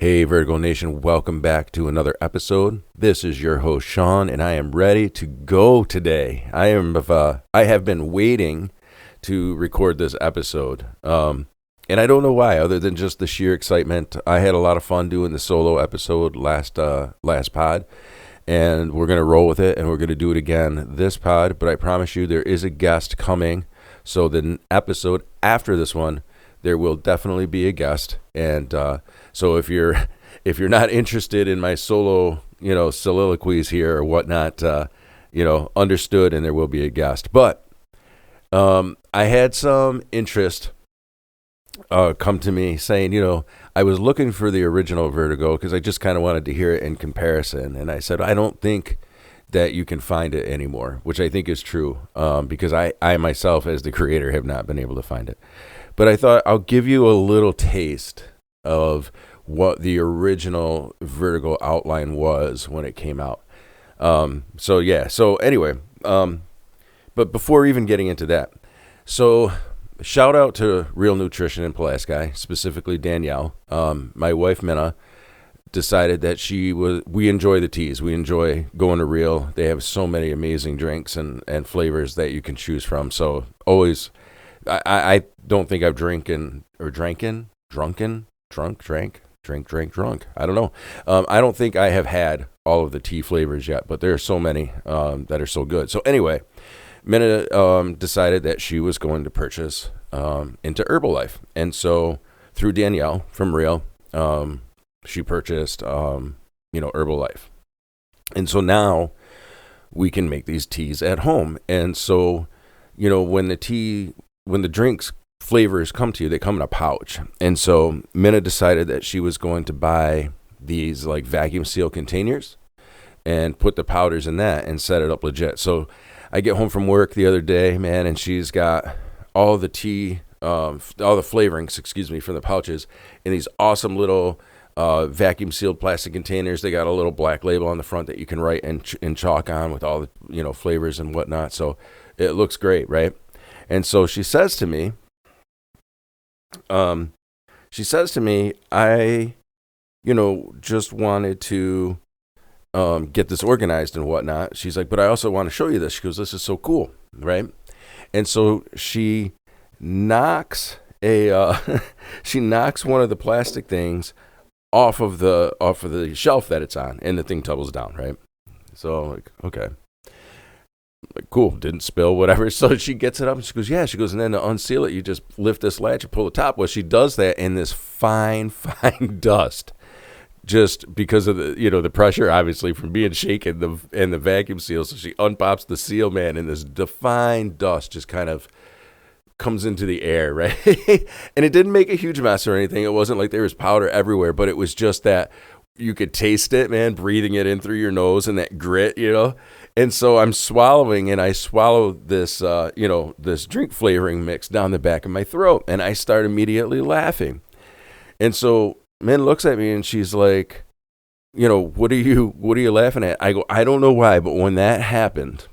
Hey, Vertigo Nation, welcome back to another episode. This is your host, Sean, and I am ready to go today. I have been waiting to record this episode, and I don't know why, other than just the sheer excitement. I had a lot of fun doing the solo episode last pod, and we're going to roll with it, and we're going to do it again this pod, but I promise you there is a guest coming, so the episode after this one, there will definitely be a guest, and so if you're not interested in my solo, soliloquies here or whatnot, understood, and there will be a guest. But I had some interest come to me saying, I was looking for the original Vertigo because I just kind of wanted to hear it in comparison, and I said I don't think that you can find it anymore, which I think is true because I myself, as the creator, have not been able to find it. But I thought I'll give you a little taste of what the original Vertigo outline was when it came out. So anyway, but before even getting into that, so shout out to Real Nutrition in Pulaski, specifically Danielle. My wife, Minna, decided that we enjoy the teas. We enjoy going to Real. They have so many amazing drinks and flavors that you can choose from. So always, I don't think I've drank. I don't know. I don't think I have had all of the tea flavors yet, but there are so many that are so good. So anyway, Minna decided that she was going to purchase into Herbalife. And so through Danielle from Real, she purchased, Herbalife. And so now we can make these teas at home. And so, when the drinks flavors come to you, they come in a pouch. And so Minna decided that she was going to buy these like vacuum seal containers and put the powders in that and set it up legit. So I get home from work the other day, man, and she's got all the tea, all the flavorings, from the pouches in these awesome little vacuum sealed plastic containers. They got a little black label on the front that you can write and chalk on with all the, flavors and whatnot. So it looks great, right? And so she says to me, I, just wanted to get this organized and whatnot. She's like, but I also want to show you this. She goes, this is so cool, right? And so she knocks she knocks one of the plastic things off of the shelf that it's on, and the thing tumbles down, right? So like, okay. Like, cool, didn't spill, whatever. So she gets it up and she goes, yeah. She goes, and then to unseal it, you just lift this latch and pull the top. Well, she does that in this fine dust, just because of the pressure, obviously, from being shaken and the vacuum seal. So she unpops the seal, man, and this defined dust just kind of comes into the air, right? And it didn't make a huge mess or anything. It wasn't like there was powder everywhere, but it was just that you could taste it, man, breathing it in through your nose and that grit, And so I'm swallowing, and I swallow this, this drink flavoring mix down the back of my throat, and I start immediately laughing. And so Min looks at me and she's like, what are you laughing at? I go, I don't know why, but when that happened,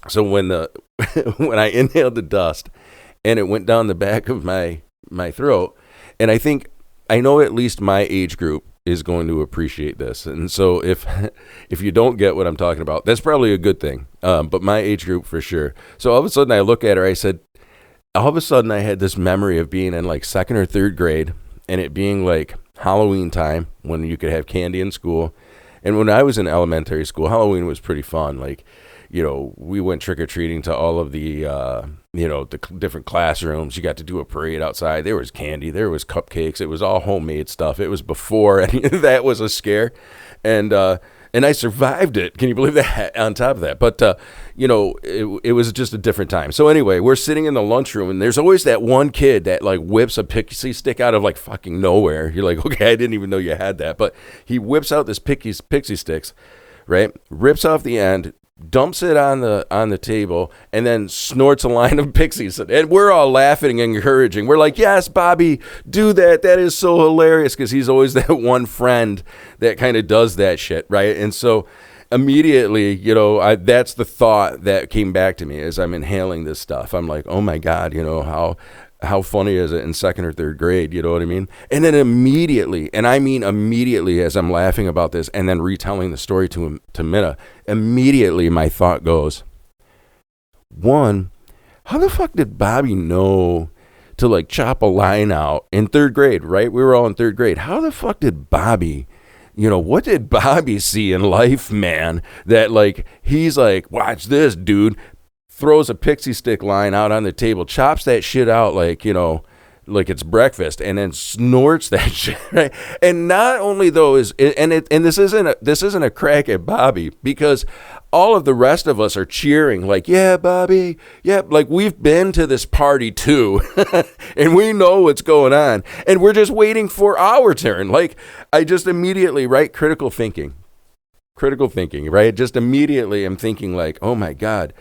so when when I inhaled the dust and it went down the back of my throat, and I know at least my age group is going to appreciate this. And so if you don't get what I'm talking about, that's probably a good thing. But my age group for sure. So all of a sudden I look at her, I said, all of a sudden I had this memory of being in like second or third grade and it being like Halloween time when you could have candy in school. And when I was in elementary school, Halloween was pretty fun. Like, we went trick-or-treating to all of the, the different classrooms. You got to do a parade outside. There was candy. There was cupcakes. It was all homemade stuff. It was before any of that was a scare. And I survived it. Can you believe that? On top of that. But, it was just a different time. So anyway, we're sitting in the lunchroom, and there's always that one kid that, like, whips a pixie stick out of, like, fucking nowhere. You're like, okay, I didn't even know you had that. But he whips out this pixie sticks, right? Rips off the end, dumps it on the table, and then snorts a line of pixies. And we're all laughing and encouraging. We're like, yes, Bobby, do that. That is so hilarious, because he's always that one friend that kind of does that shit, right? And so immediately, that's the thought that came back to me as I'm inhaling this stuff. I'm like, oh my God, how how funny is it in second or third grade? You know what I mean? And then immediately, and I mean immediately, as I'm laughing about this and then retelling the story to Minna, immediately my thought goes, one, how the fuck did Bobby know to like chop a line out in third grade, right? We were all in third grade. How the fuck did Bobby, what did Bobby see in life, man? That like, he's like, watch this, dude. Throws a pixie stick line out on the table, chops that shit out like, like it's breakfast, and then snorts that shit, right? And not only though and this isn't a crack at Bobby, because all of the rest of us are cheering like, yeah, Bobby, yeah, like we've been to this party too, and we know what's going on, and we're just waiting for our turn. Like I just immediately, right, critical thinking, right? Just immediately I'm thinking like, oh my God,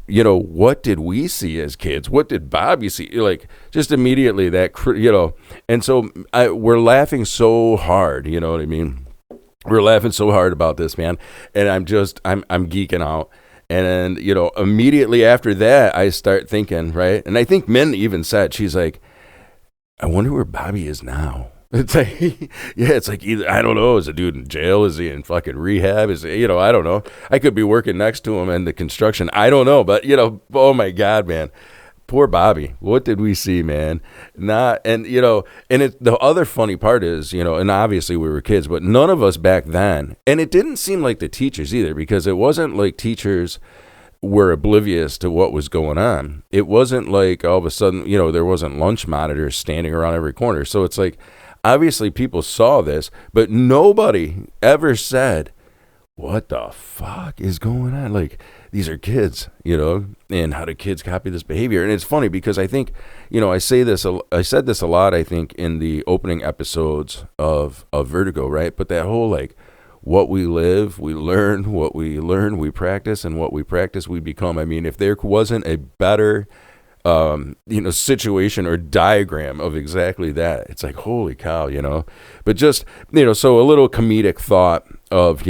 what did we see as kids? What did Bobby see? Like, just immediately that, and so we're laughing so hard, you know what I mean? We're laughing so hard about this, man. And I'm geeking out. And then, immediately after that, I start thinking, right? And I think Min even said, she's like, I wonder where Bobby is now. It's like, yeah, it's like either, I don't know, is the dude in jail? Is he in fucking rehab? Is he, I don't know. I could be working next to him in the construction. I don't know, but oh my God, man, poor Bobby. What did we see, man? And the other funny part is, and obviously we were kids, but none of us back then, and it didn't seem like the teachers either, because it wasn't like teachers were oblivious to what was going on. It wasn't like all of a sudden, there wasn't lunch monitors standing around every corner. So it's like, obviously, people saw this, but nobody ever said, what the fuck is going on? Like, these are kids, and how do kids copy this behavior? And it's funny because I think, I said this a lot, I think, in the opening episodes of Vertigo, right? But that whole, like, what we live, we learn, what we learn, we practice, and what we practice, we become. I mean, if there wasn't a better situation or diagram of exactly that, it's like, holy cow, but just, so a little comedic thought of,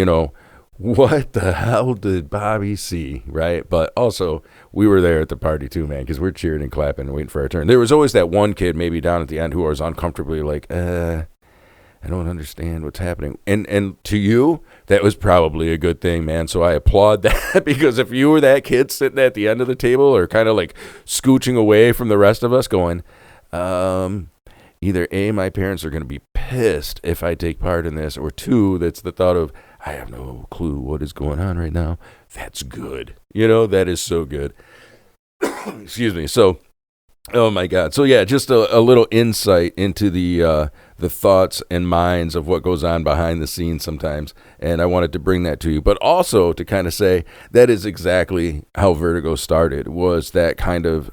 what the hell did Bobby see, right? But also, we were there at the party too, man, because we're cheering and clapping and waiting for our turn. There was always that one kid maybe down at the end who was uncomfortably like, I don't understand what's happening. And to you, that was probably a good thing, man. So I applaud that, because if you were that kid sitting at the end of the table or kind of like scooching away from the rest of us going, either A, my parents are going to be pissed if I take part in this, or two, that's the thought of, I have no clue what is going on right now. That's good. That is so good. Excuse me. So, oh my God. So yeah, just a little insight into the thoughts and minds of what goes on behind the scenes sometimes. And I wanted to bring that to you, but also to kind of say that is exactly how Vertigo started, was that kind of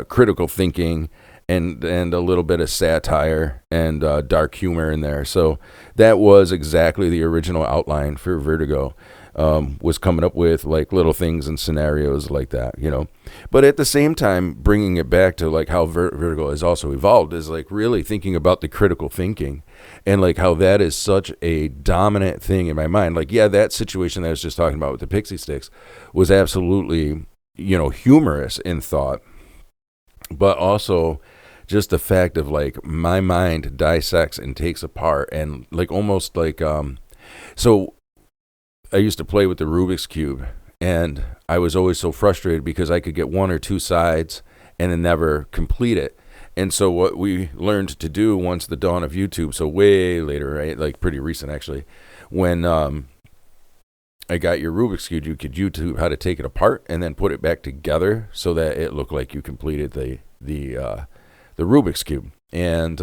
critical thinking and a little bit of satire and dark humor in there. So that was exactly the original outline for Vertigo. Was coming up with like little things and scenarios like that, but at the same time, bringing it back to like how Vertigo has also evolved is like really thinking about the critical thinking and like how that is such a dominant thing in my mind. Like, yeah, that situation that I was just talking about with the pixie sticks was absolutely, humorous in thought, but also just the fact of like my mind dissects and takes apart and like almost like, so I used to play with the Rubik's Cube, and I was always so frustrated because I could get one or two sides and then never complete it. And so what we learned to do once the dawn of YouTube, so way later, right, like pretty recent actually, when I got your Rubik's Cube, you could YouTube how to take it apart and then put it back together so that it looked like you completed the Rubik's Cube. And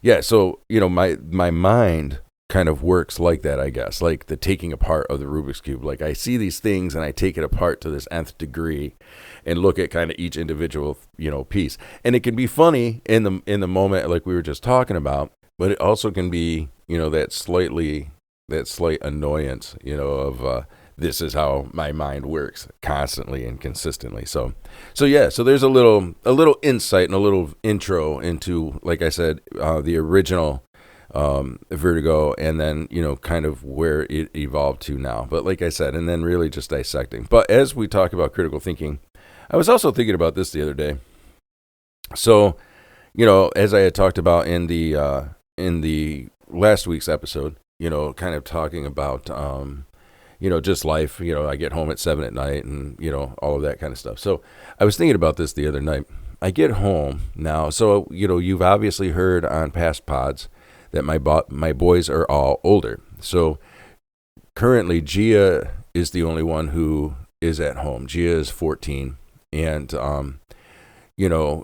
yeah, so my mind kind of works like that, I guess, like the taking apart of the Rubik's Cube. Like I see these things and I take it apart to this nth degree and look at kind of each individual, piece. And it can be funny in the moment, like we were just talking about, but it also can be, that slight annoyance, of this is how my mind works constantly and consistently. So yeah, so there's a little insight and a little intro into, like I said, the original Vertigo, and then kind of where it evolved to now. But like I said, and then really just dissecting. But as we talk about critical thinking, I was also thinking about this the other day. So, as I had talked about in the last week's episode, kind of talking about just life. I get home at 7 at night, and all of that kind of stuff. So I was thinking about this the other night. I get home now, so you've obviously heard on past pods that my boys are all older. So currently, Gia is the only one who is at home. Gia is 14, and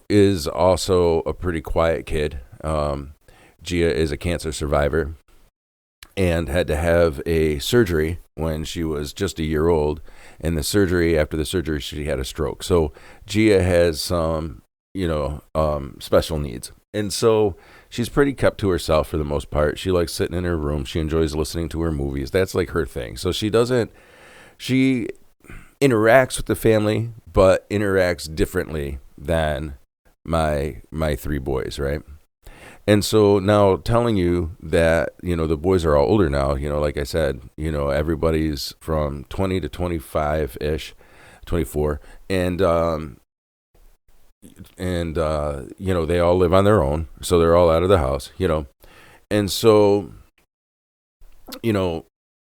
is also a pretty quiet kid. Gia is a cancer survivor and had to have a surgery when she was just a year old. And after the surgery, she had a stroke. So Gia has some, special needs. And so she's pretty kept to herself for the most part. She likes sitting in her room. She enjoys listening to her movies. That's like her thing. So she interacts with the family, but interacts differently than my three boys, right? And so now telling you that, the boys are all older now, like I said, everybody's from 20 to 25-ish, 24. And they all live on their own. So they're all out of the house, And so,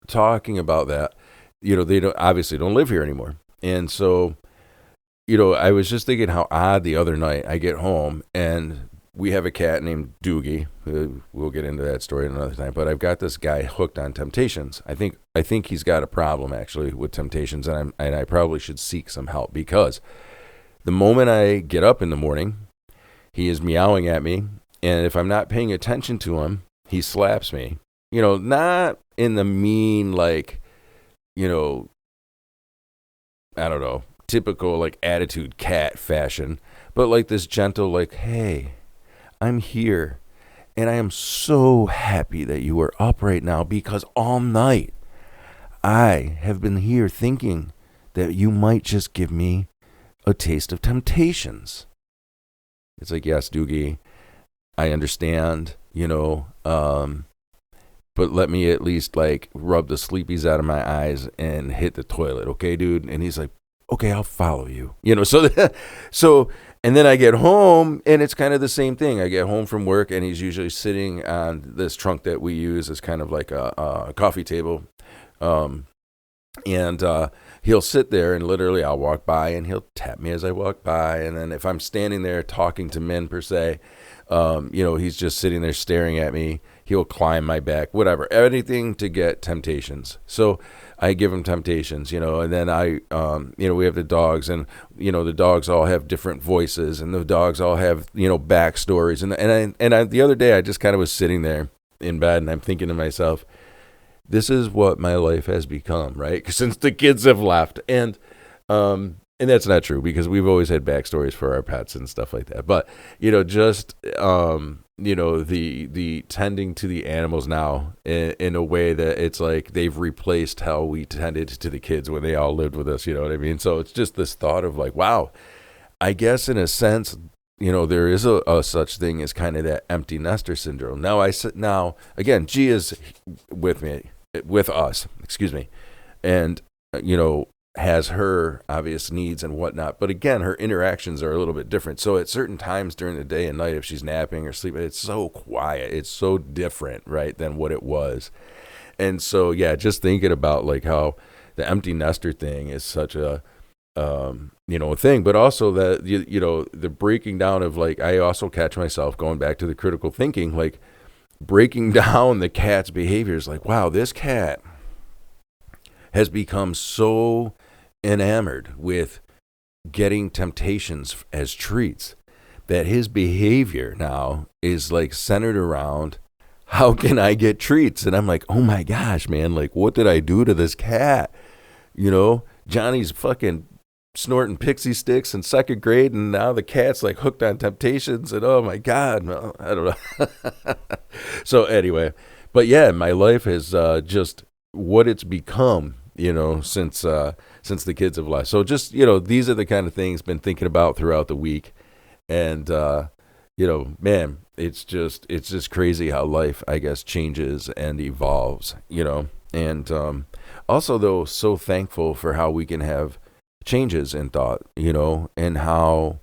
talking about that, they obviously don't live here anymore. And so, I was just thinking how odd the other night I get home and we have a cat named Doogie. We'll get into that story another time. But I've got this guy hooked on Temptations. I think he's got a problem actually with Temptations, and I probably should seek some help, because the moment I get up in the morning, he is meowing at me, and if I'm not paying attention to him, he slaps me. Not in the mean I don't know, typical attitude cat fashion, but this gentle hey, I'm here, and I am so happy that you are up right now, because all night I have been here thinking that you might just give me a taste of Temptations. It's yes, Doogie, I understand, but let me at least rub the sleepies out of my eyes and hit the toilet, okay, dude? And he's like, okay, I'll follow you. So and then I get home, and it's kind of the same thing. I get home from work, and he's usually sitting on this trunk that we use as kind of like a coffee table. And he'll sit there, and literally I'll walk by, and he'll tap me as I walk by. And then if I'm standing there talking to men per se, he's just sitting there staring at me. He'll climb my back, whatever, anything to get Temptations. So I give him Temptations, and then we have the dogs, and, the dogs all have different voices, and the dogs all have, backstories. And the other day I just kind of was sitting there in bed, and I'm thinking to myself, this is what my life has become, right? Since the kids have left. And that's not true, because we've always had backstories for our pets and stuff like that. But, the tending to the animals now in a way that it's they've replaced how we tended to the kids when they all lived with us, you know what I mean? So it's just this thought of wow, I guess in a sense, there is a such thing as kind of that empty nester syndrome. Now again, G is with us, and, has her obvious needs and whatnot. But again, her interactions are a little bit different. So at certain times during the day and night, if she's napping or sleeping, it's so quiet. It's so different, right, than what it was. And so, yeah, just thinking about how the empty nester thing is such a, a thing, but also that, the breaking down of I also catch myself going back to the critical thinking, breaking down the cat's behaviors. Wow, this cat has become so enamored with getting Temptations as treats that his behavior now is centered around, how can I get treats? And I'm oh my gosh, man, what did I do to this cat? Johnny's fucking snorting pixie sticks in second grade, and now the cat's hooked on Temptations, and oh my God, no, I don't know. So anyway, but yeah, my life has just what it's become, since the kids have left. So just, these are the kind of things been thinking about throughout the week. And, man, it's just crazy how life, I guess, changes and evolves, and also, though, so thankful for how we can have changes in thought, and how,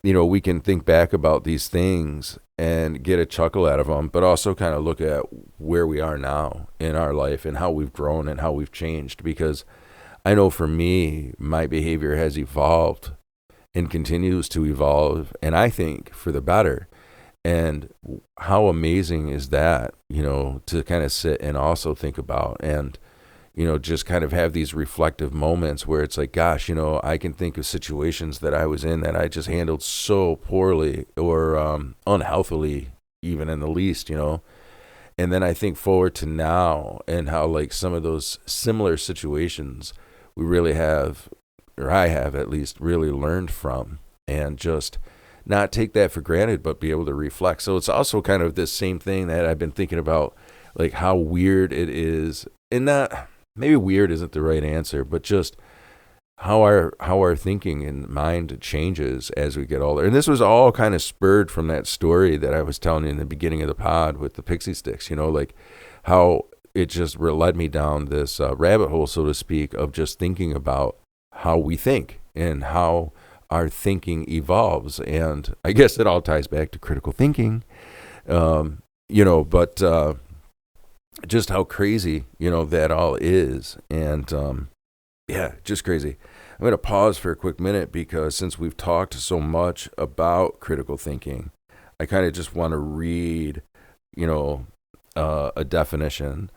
we can think back about these things and get a chuckle out of them, but also kind of look at where we are now in our life and how we've grown and how we've changed. Because I know for me, my behavior has evolved and continues to evolve, and I think for the better. And how amazing is that, to kind of sit and also think about, and just kind of have these reflective moments where it's like, gosh, I can think of situations that I was in that I just handled so poorly or unhealthily, even in the least, And then I think forward to now and how, like, some of those similar situations we really have, or I have at least, really learned from, and just not take that for granted, but be able to reflect. So it's also kind of this same thing that I've been thinking about, like how weird it is, and not, maybe weird isn't the right answer, but just how our thinking and mind changes as we get older. And this was all kind of spurred from that story that I was telling you in the beginning of the pod with the pixie sticks, like how it just led me down this rabbit hole, so to speak, of just thinking about how we think and how our thinking evolves. And I guess it all ties back to critical thinking, but just how crazy, that all is. And just crazy. I'm going to pause for a quick minute because since we've talked so much about critical thinking, I kind of just want to read, a definition.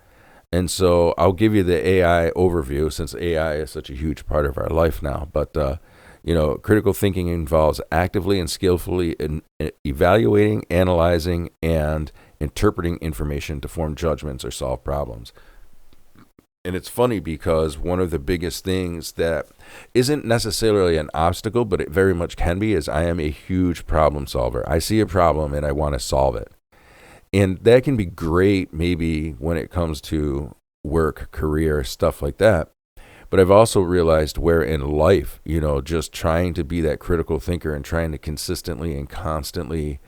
And so I'll give you the AI overview, since AI is such a huge part of our life now. But critical thinking involves actively and skillfully evaluating, analyzing, and interpreting information to form judgments or solve problems. And it's funny because one of the biggest things that isn't necessarily an obstacle, but it very much can be, is I am a huge problem solver. I see a problem and I want to solve it. And that can be great maybe when it comes to work, career, stuff like that. But I've also realized where in life, just trying to be that critical thinker and trying to consistently and constantly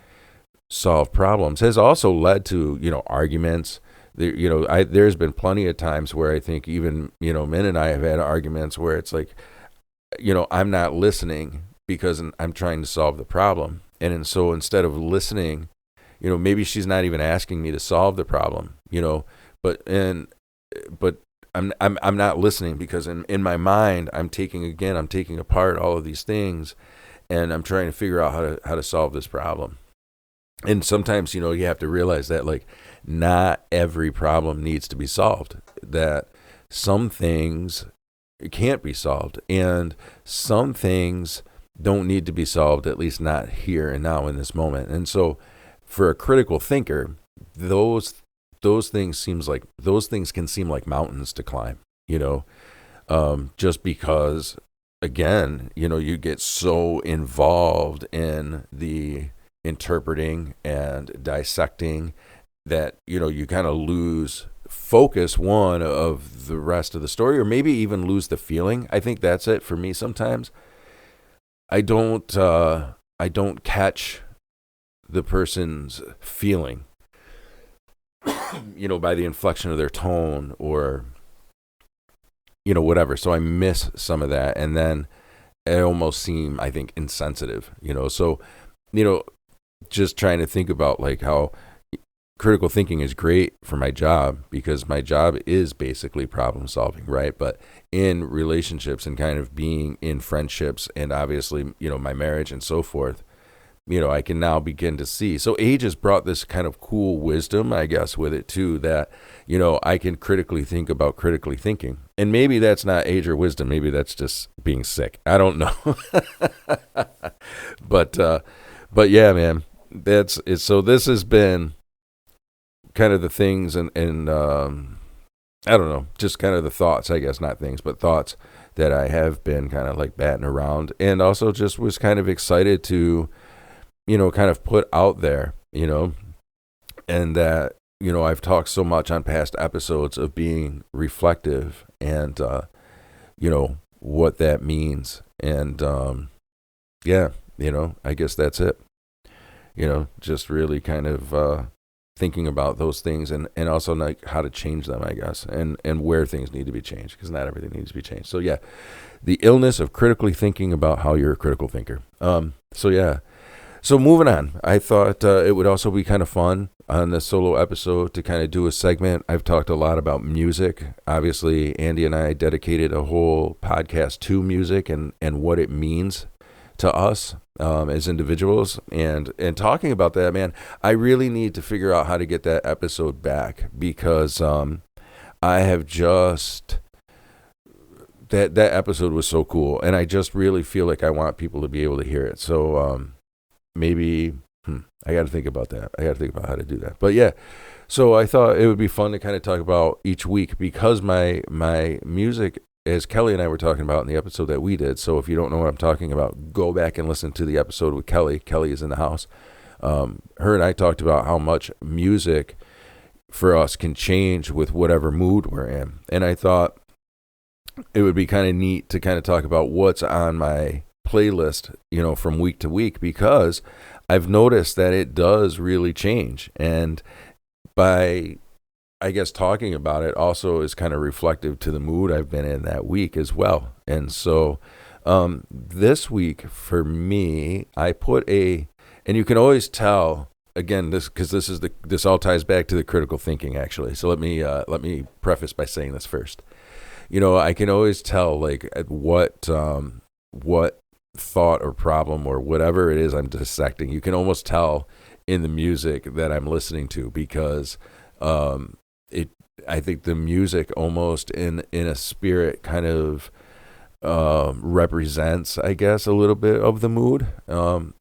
solve problems has also led to, arguments. There's been plenty of times where I think even, Min and I have had arguments where it's like, I'm not listening because I'm trying to solve the problem. And so instead of listening, maybe she's not even asking me to solve the problem, but I'm not listening because in my mind, I'm taking apart all of these things, and I'm trying to figure out how to solve this problem. And sometimes, you have to realize that, like, not every problem needs to be solved, that some things can't be solved, and some things don't need to be solved, at least not here and now in this moment. And so for a critical thinker, those things can seem like mountains to climb, just because, again, you get so involved in the interpreting and dissecting that, you kind of lose focus, one, of the rest of the story, or maybe even lose the feeling. I think that's it for me sometimes. I don't catch the person's feeling, by the inflection of their tone or, whatever. So I miss some of that. And then I almost seem, I think, insensitive, so, just trying to think about, like, how critical thinking is great for my job, because my job is basically problem solving, right? But in relationships and kind of being in friendships and obviously, my marriage and so forth, I can now begin to see. So age has brought this kind of cool wisdom, I guess, with it too, that, I can critically think about critically thinking. And maybe that's not age or wisdom. Maybe that's just being sick. I don't know. But yeah, man, that's it. So this has been kind of the things and I don't know, just kind of the thoughts, I guess, not things, but thoughts that I have been kind of like batting around, and also just was kind of excited to, kind of put out there, and that, I've talked so much on past episodes of being reflective and, what that means. And, I guess that's it. Just really kind of thinking about those things, and also like how to change them, I guess, and where things need to be changed, because not everything needs to be changed. So yeah, the illness of critically thinking about how you're a critical thinker. So yeah. So moving on, I thought it would also be kind of fun on this solo episode to kind of do a segment. I've talked a lot about music. Obviously, Andy and I dedicated a whole podcast to music and what it means to us as individuals. And talking about that, man, I really need to figure out how to get that episode back, because I have just... That episode was so cool, and I just really feel like I want people to be able to hear it. So maybe I got to think about that. I got to think about how to do that. But yeah, so I thought it would be fun to kind of talk about each week, because my music, as Kelly and I were talking about in the episode that we did. So if you don't know what I'm talking about, go back and listen to the episode with Kelly. Kelly is in the house. Her and I talked about how much music for us can change with whatever mood we're in, and I thought it would be kind of neat to kind of talk about what's on my playlist, from week to week, because I've noticed that it does really change. And by, I guess, talking about it also is kind of reflective to the mood I've been in that week as well. And so this week for me, I put and you can always tell, again, this all ties back to the critical thinking, actually. So let me preface by saying this first. I can always tell, like, at what thought or problem or whatever it is I'm dissecting. You can almost tell in the music that I'm listening to, because I think the music almost in a spirit kind of represents, I guess, a little bit of the mood. And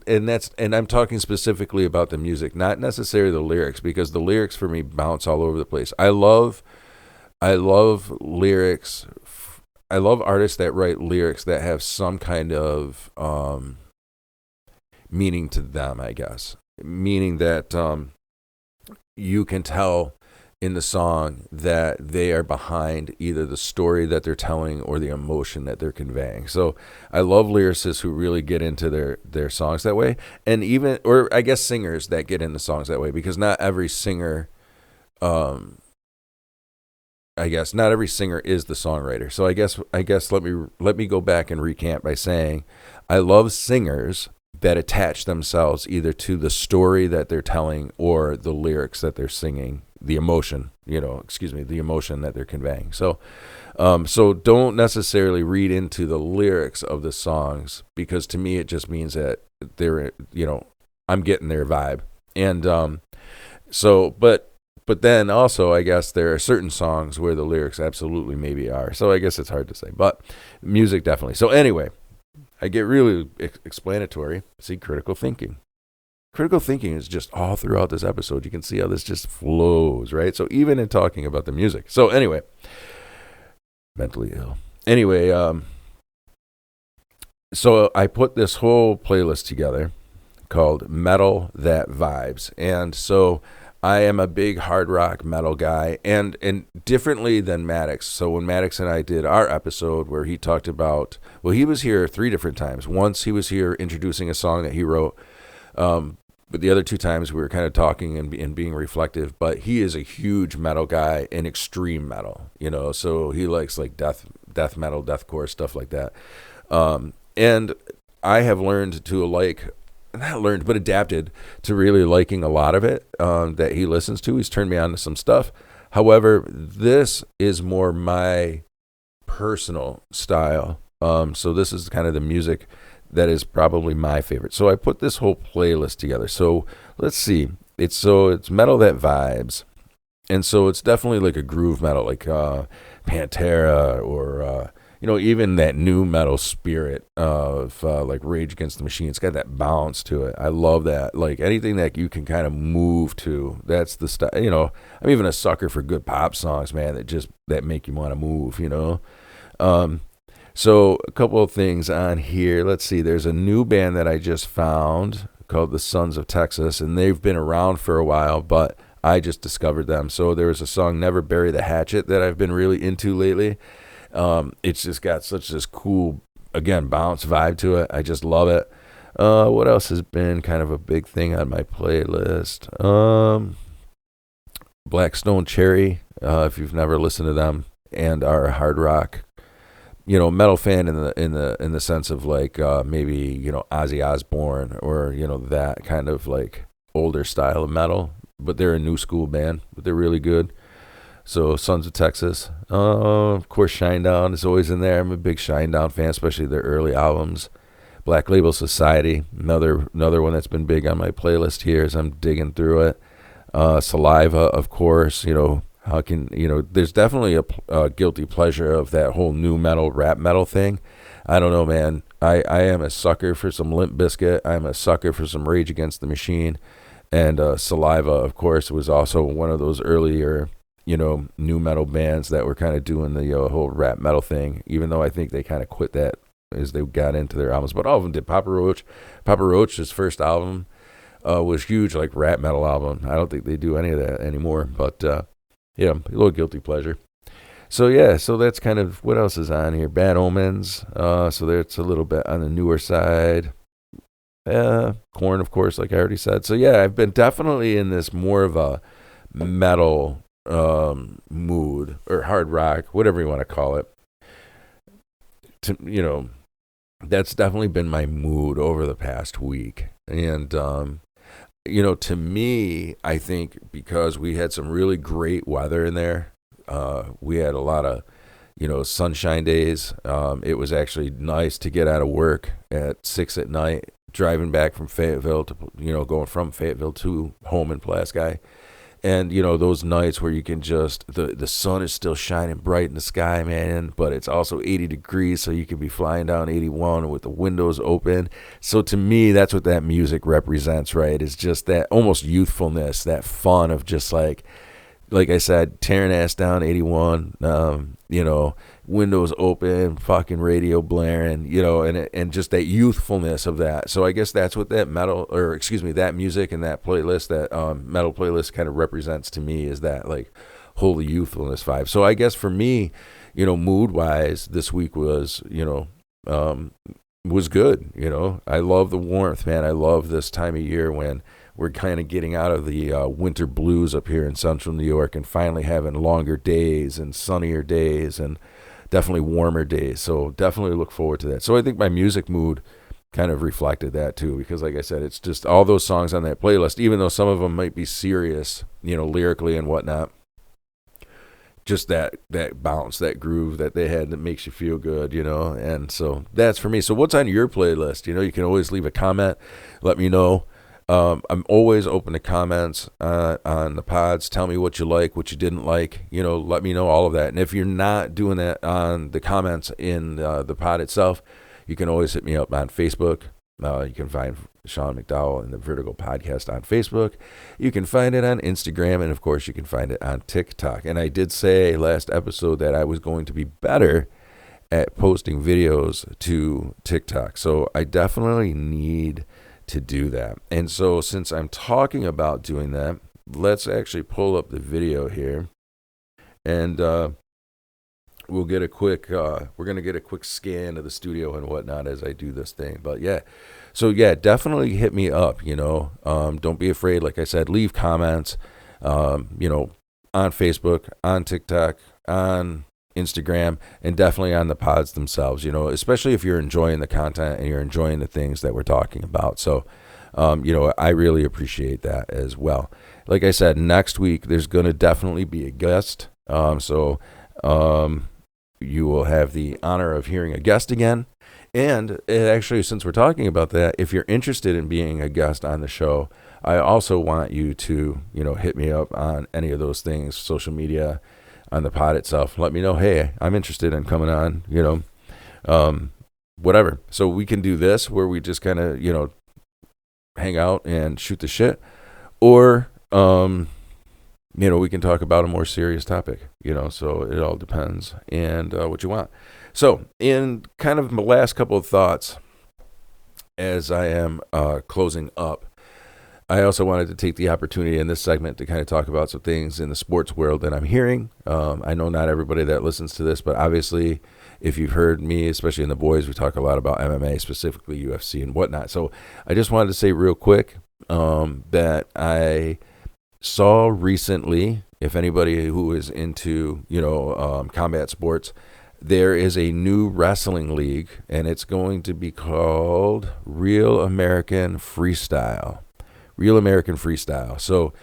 I'm talking specifically about the music, not necessarily the lyrics, because the lyrics for me bounce all over the place. I love lyrics. I love artists that write lyrics that have some kind of meaning to them, I guess. Meaning that you can tell in the song that they are behind either the story that they're telling or the emotion that they're conveying. So I love lyricists who really get into their songs that way. And even, or I guess singers that get into songs that way, because not every singer... I guess not every singer is the songwriter. So I guess let me go back and recant by saying I love singers that attach themselves either to the story that they're telling or the lyrics that they're singing, the emotion that they're conveying. So so don't necessarily read into the lyrics of the songs, because to me it just means that they're, I'm getting their vibe. And But then also, I guess there are certain songs where the lyrics absolutely maybe are. So I guess it's hard to say, but music definitely. So anyway, I get really explanatory. See, critical thinking. Critical thinking is just all throughout this episode. You can see how this just flows, right? So even in talking about the music. So anyway, mentally ill. Anyway, so I put this whole playlist together called Metal That Vibes. And so I am a big hard rock metal guy, and differently than Maddox. So when Maddox and I did our episode where he talked about, well, he was here 3 different times. Once he was here introducing a song that he wrote, but the other 2 times we were kind of talking and being reflective. But he is a huge metal guy and extreme metal, so he likes like death metal, deathcore, stuff like that. And I have learned to adapted to really liking a lot of it that he listens to. He's turned me on to some stuff. However, this is more my personal style. So this is kind of the music that is probably my favorite. So I put this whole playlist together. So let's see. It's Metal That Vibes. And so it's definitely like a groove metal, like Pantera or... even that new metal spirit of like Rage Against the Machine. It's got that bounce to it. I love that. Like anything that you can kind of move to, that's the style. I'm even a sucker for good pop songs, man, that make you want to move, So a couple of things on here. Let's see. There's a new band that I just found called the Sons of Texas, and they've been around for a while, but I just discovered them. So there was a song, Never Bury the Hatchet, that I've been really into lately. It's just got such this cool, again, bounce vibe to it. I just love it. What else has been kind of a big thing on my playlist? Black Stone Cherry, if you've never listened to them, and are a hard rock, metal fan in the sense of like maybe Ozzy Osbourne or that kind of like older style of metal, but they're a new school band, but they're really good. So Sons of Texas, of course Shinedown is always in there. I'm a big Shinedown fan, especially their early albums. Black Label Society, another one that's been big on my playlist here as I'm digging through it. Saliva, of course. How can there's definitely a guilty pleasure of that whole new metal, rap metal thing. I don't know, man. I am a sucker for some Limp Bizkit. I'm a sucker for some Rage Against the Machine. And Saliva, of course, was also one of those earlier, new metal bands that were kind of doing the whole rap metal thing, even though I think they kind of quit that as they got into their albums. But all of them did. Papa Roach. Papa Roach's first album was huge, like rap metal album. I don't think they do any of that anymore. But, yeah, a little guilty pleasure. So, yeah, so that's kind of what else is on here. Bad Omens. So that's a little bit on the newer side. Korn, of course, like I already said. So, yeah, I've been definitely in this more of a metal mood or hard rock, whatever you want to call it. That's definitely been my mood over the past week. And, to me, I think because we had some really great weather in there, we had a lot of, sunshine days. It was actually nice to get out of work at 6 at night, driving back from Fayetteville to, going from Fayetteville to home in Pulaski. And, those nights where you can just, the sun is still shining bright in the sky, man, but it's also 80 degrees, so you can be flying down 81 with the windows open. So to me, that's what that music represents, right? It's just that almost youthfulness, that fun of just like I said, tearing ass down 81, windows open, fucking radio blaring, and just that youthfulness of that. So I guess that's what that that music and that playlist, that metal playlist kind of represents to me, is that like whole youthfulness vibe. So I guess for me, mood wise, this week was, was good. I love the warmth, man. I love this time of year when we're kind of getting out of the winter blues up here in central New York and finally having longer days and sunnier days and definitely warmer days. So definitely look forward to that. So I think my music mood kind of reflected that too, because like I said, it's just all those songs on that playlist, even though some of them might be serious, lyrically and whatnot, just that bounce, that groove that they had that makes you feel good, and so that's for me. So what's on your playlist? You can always leave a comment, let me know. I'm always open to comments on the pods. Tell me what you like, what you didn't like. Let me know all of that. And if you're not doing that on the comments in the pod itself, you can always hit me up on Facebook. You can find Sean McDowell and the Vertigo Podcast on Facebook. You can find it on Instagram, and of course, you can find it on TikTok. And I did say last episode that I was going to be better at posting videos to TikTok. So I definitely need to do that. And so since I'm talking about doing that, let's actually pull up the video here, and we'll get a quick we're going to get a quick scan of the studio and whatnot as I do this thing. But yeah, so yeah, definitely hit me up. Don't be afraid. Like I said, leave comments on Facebook, on TikTok, on Instagram, and definitely on the pods themselves, especially if you're enjoying the content and you're enjoying the things that we're talking about. So, I really appreciate that as well. Like I said, next week, there's going to definitely be a guest. You will have the honor of hearing a guest again. And actually, since we're talking about that, if you're interested in being a guest on the show, I also want you to, hit me up on any of those things, social media, on the pod itself. Let me know, hey, I'm interested in coming on, whatever. So we can do this where we just kind of, hang out and shoot the shit. Or, we can talk about a more serious topic, so it all depends and what you want. So in kind of my last couple of thoughts as I am closing up, I also wanted to take the opportunity in this segment to kind of talk about some things in the sports world that I'm hearing. I know not everybody that listens to this, but obviously, if you've heard me, especially in the boys, we talk a lot about MMA, specifically UFC and whatnot. So I just wanted to say real quick that I saw recently, if anybody who is into, combat sports, there is a new wrestling league, and it's going to be called Real American Freestyle. Real American Freestyle. So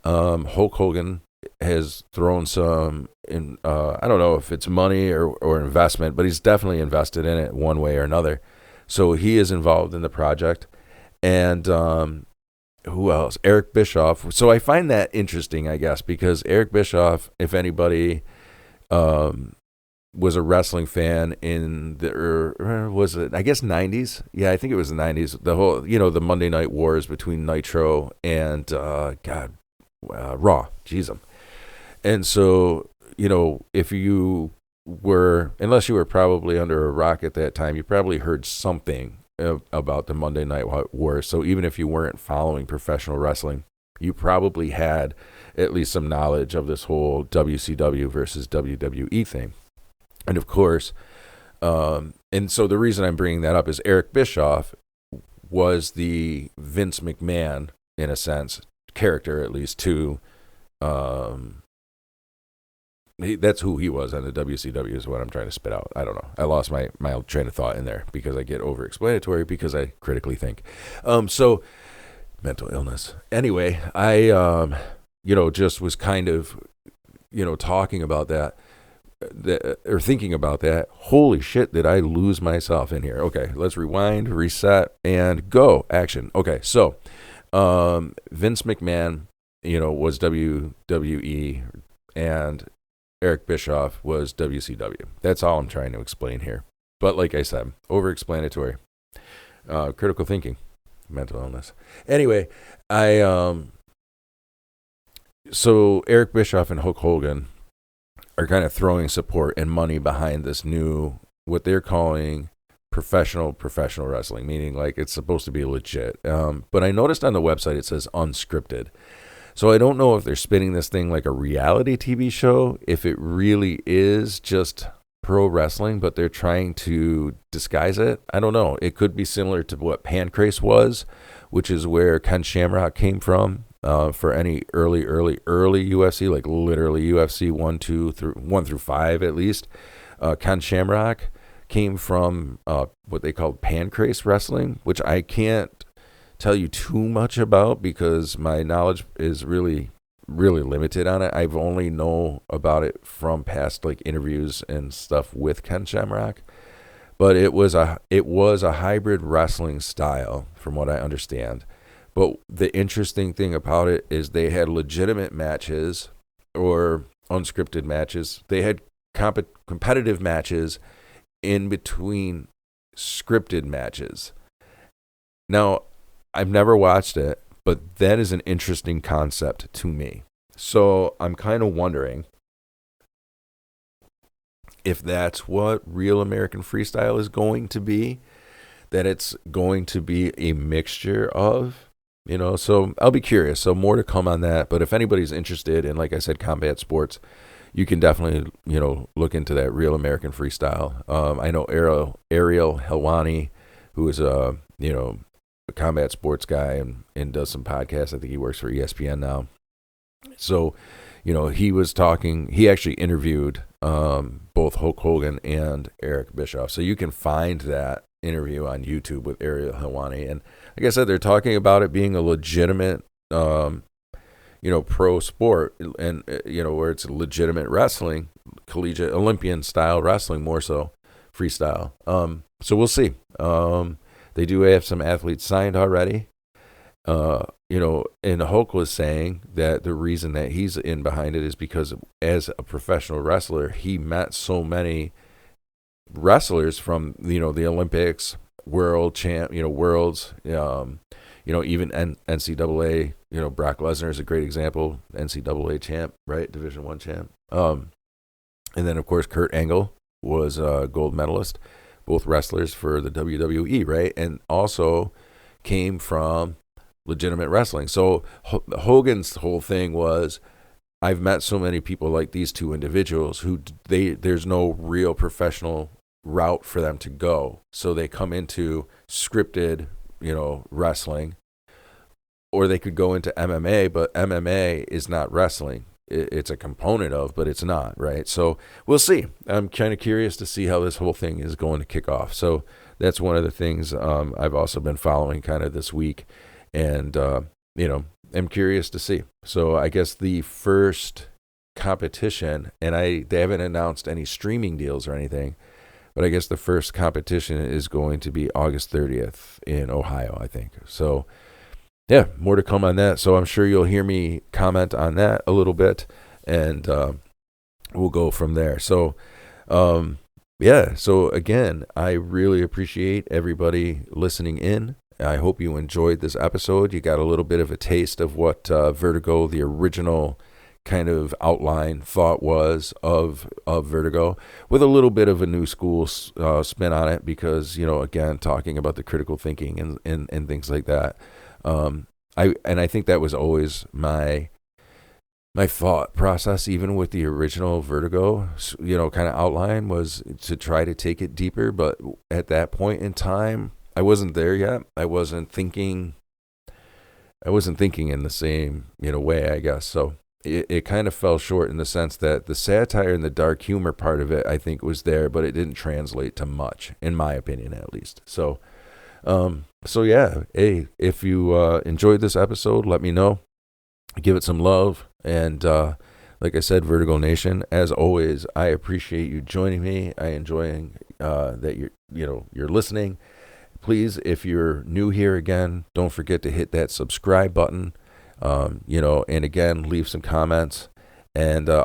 Hulk Hogan has thrown some in. I don't know if it's money or investment, but he's definitely invested in it one way or another. So he is involved in the project. And who else? Eric Bischoff. So I find that interesting, I guess, because Eric Bischoff, if anybody was a wrestling fan in the was it, I guess, 90s. Yeah, I think it was the 90s. The whole, the Monday Night Wars between Nitro and Raw. Jeez. And so, if you were, unless you were probably under a rock at that time, you probably heard something about the Monday Night Wars. So even if you weren't following professional wrestling, you probably had at least some knowledge of this whole WCW versus WWE thing. And of course, and so the reason I'm bringing that up is Eric Bischoff was the Vince McMahon, in a sense, character, at least, to, that's who he was on the WCW is what I'm trying to spit out. I don't know. I lost my train of thought in there because I get over-explanatory because I critically think. So, mental illness. Anyway, I, just was kind of, talking about that. Or thinking about that. Holy shit, did I lose myself in here? Okay, let's rewind, reset, and go. Action. Okay, so Vince McMahon, was WWE, and Eric Bischoff was WCW. That's all I'm trying to explain here. But like I said, over-explanatory. Critical thinking, mental illness. Anyway, so Eric Bischoff and Hulk Hogan are kind of throwing support and money behind this new, what they're calling professional wrestling, meaning like it's supposed to be legit. But I noticed on the website it says unscripted. So I don't know if they're spinning this thing like a reality TV show, if it really is just pro wrestling, but they're trying to disguise it. I don't know. It could be similar to what Pancrase was, which is where Ken Shamrock came from. For any early UFC, like literally UFC 1 through 5 at least, Ken Shamrock came from what they called Pancrase wrestling, which I can't tell you too much about because my knowledge is really, really limited on it. I've only know about it from past like interviews and stuff with Ken Shamrock. But it was a hybrid wrestling style, from what I understand. But the interesting thing about it is they had legitimate matches or unscripted matches. They had competitive matches in between scripted matches. Now, I've never watched it, but that is an interesting concept to me. So I'm kind of wondering if that's what Real American Freestyle is going to be, that it's going to be a mixture of. So I'll be curious. So more to come on that. But if anybody's interested in, like I said, combat sports, you can definitely, look into that Real American Freestyle. I know Ariel Helwani, who is a combat sports guy and does some podcasts. I think he works for ESPN now. So, he was talking, he actually interviewed both Hulk Hogan and Eric Bischoff. So you can find that interview on YouTube with Ariel Helwani. And like I said, they're talking about it being a legitimate, pro sport and, where it's legitimate wrestling, collegiate Olympian style wrestling, more so freestyle. So we'll see. They do have some athletes signed already. And Hulk was saying that the reason that he's in behind it is because as a professional wrestler, he met so many wrestlers from, the Olympics, world champ, worlds, even NCAA, Brock Lesnar is a great example, NCAA champ, right? Division I champ. And then of course, Kurt Angle was a gold medalist, both wrestlers for the WWE, right? And also came from legitimate wrestling. So Hogan's whole thing was, I've met so many people like these two individuals who there's no real professional route for them to go. So they come into scripted, wrestling, or they could go into MMA, but MMA is not wrestling. It's a component of, but it's not, right? So we'll see. I'm kind of curious to see how this whole thing is going to kick off. So that's one of the things I've also been following kind of this week. And, I'm curious to see. So I guess the first competition, and they haven't announced any streaming deals or anything, but I guess the first competition is going to be August 30th in Ohio, I think. So yeah, more to come on that. So I'm sure you'll hear me comment on that a little bit, and we'll go from there. So so again, I really appreciate everybody listening in. I hope you enjoyed this episode. You got a little bit of a taste of what Vertigo, the original kind of outline thought was of Vertigo, with a little bit of a new school spin on it, because, again, talking about the critical thinking and things like that. I think that was always my thought process, even with the original Vertigo, kind of outline, was to try to take it deeper. But at that point in time, I wasn't there yet. I wasn't thinking in the same, way, I guess. So it kind of fell short in the sense that the satire and the dark humor part of it, I think, was there, but it didn't translate to much, in my opinion, at least. So, yeah, hey, if you enjoyed this episode, let me know. Give it some love. And like I said, Vertigo Nation, as always, I appreciate you joining me. I enjoying that you're listening. Please, if you're new here again, don't forget to hit that subscribe button, and again, leave some comments. And, I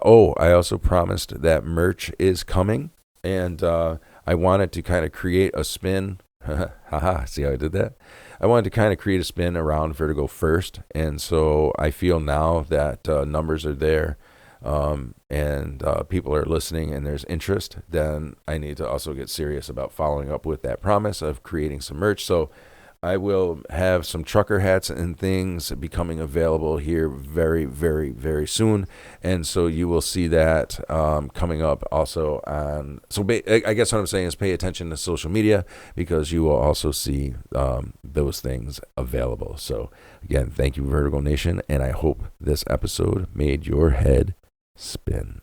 also promised that merch is coming, and I wanted to kind of create a spin. Haha, see how I did that? I wanted to kind of create a spin around Vertigo first, and so I feel now that numbers are there, and people are listening and there's interest, then I need to also get serious about following up with that promise of creating some merch. So I will have some trucker hats and things becoming available here very, very, very soon. And so you will see that coming up also on, I guess what I'm saying is pay attention to social media, because you will also see those things available. So again, thank you, Vertigo Nation, and I hope this episode made your head spin.